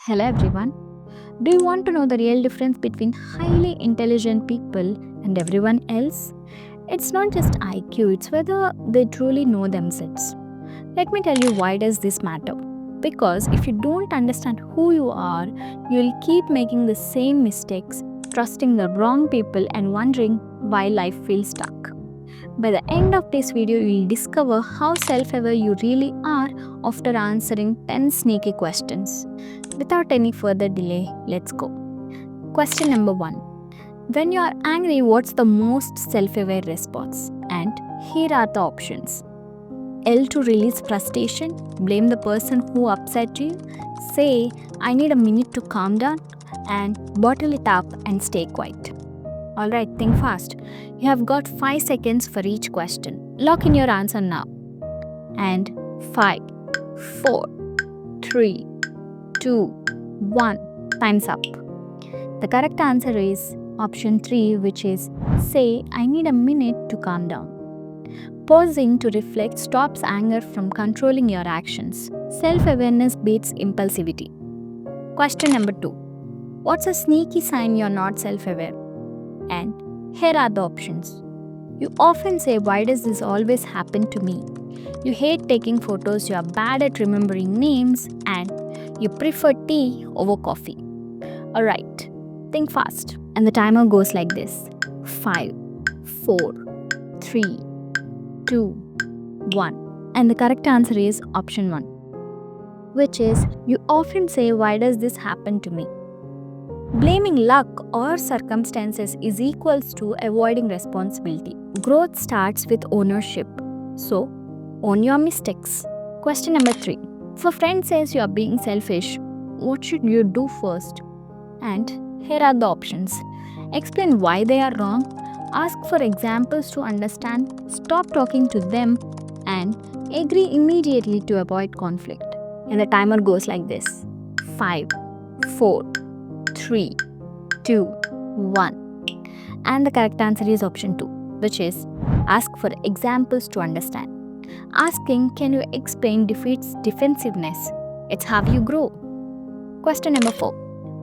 Hello everyone. Do you want to know the real difference between highly intelligent people and everyone else? It's not just IQ, it's whether they truly know themselves. Let me tell you why does this matter? Because if you don't understand who you are, you'll keep making the same mistakes, trusting the wrong people and wondering why life feels stuck. By the end of this video, you'll discover how self-aware you really are after answering 10 sneaky questions. Without any further delay, let's go. Question number 1. When you are angry, what's the most self-aware response? And here are the options. L to release frustration, blame the person who upset you, say, I need a minute to calm down, and bottle it up and stay quiet. Alright, think fast. You have got 5 seconds for each question. Lock in your answer now. And 5, 4, 3, 2, 1. Time's up. The correct answer is option 3, which is say, I need a minute to calm down. Pausing to reflect stops anger from controlling your actions. Self-awareness beats impulsivity. Question number 2. What's a sneaky sign you're not self-aware? And here are the options. You often say, why does this always happen to me? You hate taking photos, you are bad at remembering names, and you prefer tea over coffee. Alright, think fast. And the timer goes like this: 5, 4, 3, 2, 1. And the correct answer is option 1, which is you often say, why does this happen to me? Blaming luck or circumstances is equals to avoiding responsibility. Growth starts with ownership. So, own your mistakes. Question number 3. If a friend says you are being selfish, what should you do first? And here are the options. Explain why they are wrong. Ask for examples to understand. Stop talking to them. And agree immediately to avoid conflict. And the timer goes like this: 5, 4, 3, 2, 1. And the correct answer is option 2, which is ask for examples to understand. Asking, can you explain, defeats defensiveness. It's how you grow. Question number 4.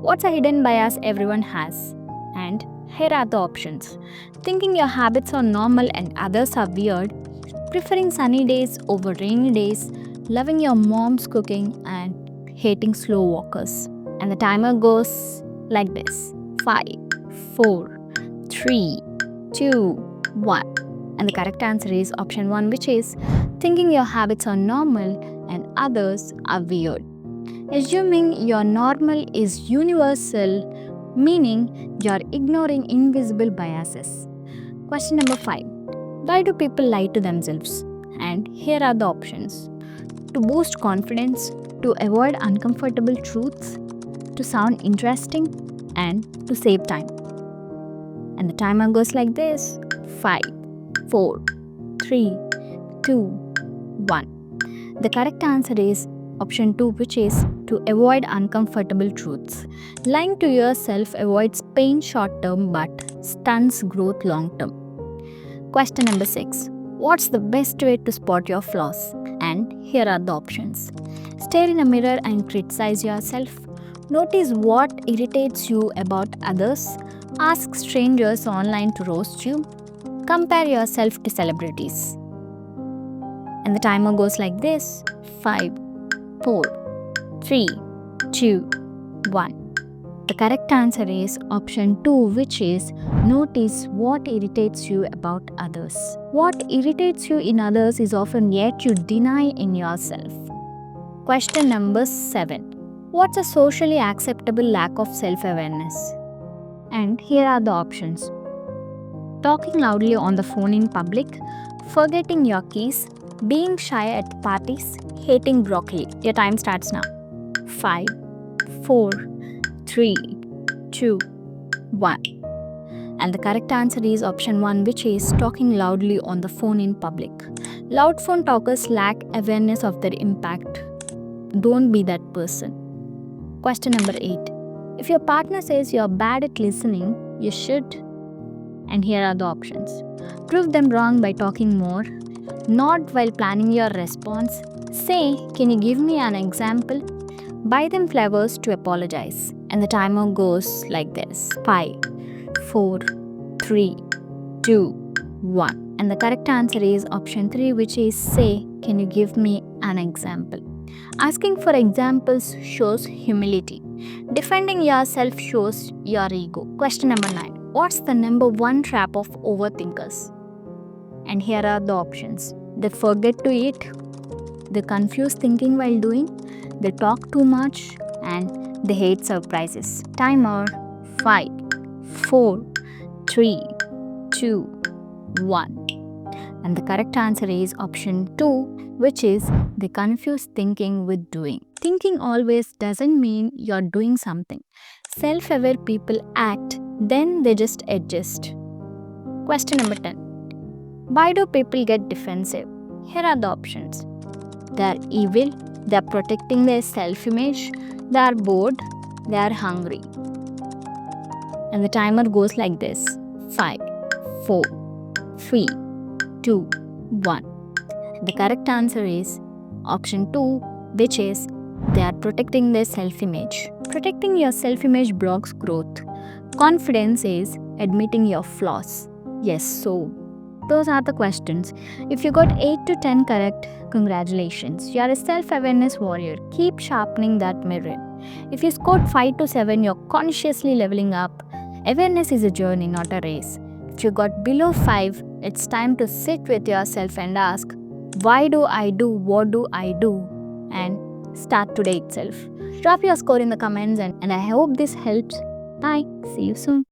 What's a hidden bias everyone has? And here are the options. Thinking your habits are normal and others are weird. Preferring sunny days over rainy days. Loving your mom's cooking and hating slow walkers. And the timer goes like this: 5, 4, 3, 2, 1. And the correct answer is option 1, which is thinking your habits are normal and others are weird. Assuming your normal is universal, meaning you're ignoring invisible biases. Question number 5. Why do people lie to themselves? And here are the options. To boost confidence, to avoid uncomfortable truths, to sound interesting, and to save time. And the timer goes like this: 5, 4, 3, 2, 1. The correct answer is option 2, which is to avoid uncomfortable truths. Lying to yourself avoids pain short term but stunts growth long term. Question number 6. What's the best way to spot your flaws? And here are the options. Stare in a mirror and criticize yourself. Notice what irritates you about others. Ask strangers online to roast you. Compare yourself to celebrities. And the timer goes like this: 5, 4, 3, 2, 1. The correct answer is option 2, which is notice what irritates you about others. What irritates you in others is often yet you deny in yourself. Question number 7. What's a socially acceptable lack of self-awareness? And here are the options. Talking loudly on the phone in public, forgetting your keys, being shy at parties, hating broccoli. Your time starts now. 5, 4, 3, 2, 1. And the correct answer is option 1, which is talking loudly on the phone in public. Loud phone talkers lack awareness of their impact. Don't be that person. Question number 8. If your partner says you're bad at listening, you should. And here are the options. Prove them wrong by talking more. Nod while planning your response. Say, can you give me an example? Buy them flowers to apologize. And the timer goes like this: 5, 4, 3, 2, 1. And the correct answer is option 3, which is say, can you give me an example? Asking for examples shows humility. Defending yourself shows your ego. Question number 9. What's the number one trap of overthinkers? And here are the options: they forget to eat, they confuse thinking while doing, they talk too much, and they hate surprises. Timer: 5, 4, 3, 2, 1. And the correct answer is option 2, which is they confuse thinking with doing. Thinking always doesn't mean you're doing something. Self aware people act, then they just adjust. Question number 10. Why do people get defensive? Here are the options: they are evil, they are protecting their self image, they are bored, they are hungry. And the timer goes like this: 5, 4, 3, 2, 1. The correct answer is option 2, which is they are protecting their self image. Protecting your self image blocks growth. Confidence is admitting your flaws. Yes, so those are the questions. If you got 8 to 10 correct, congratulations. You are a self awareness warrior. Keep sharpening that mirror. If you scored 5 to 7, you're consciously leveling up. Awareness is a journey, not a race. If you got below 5, it's time to sit with yourself and ask, why do I do what do I do? And start today itself. Drop your score in the comments, and I hope this helps. Bye. See you soon.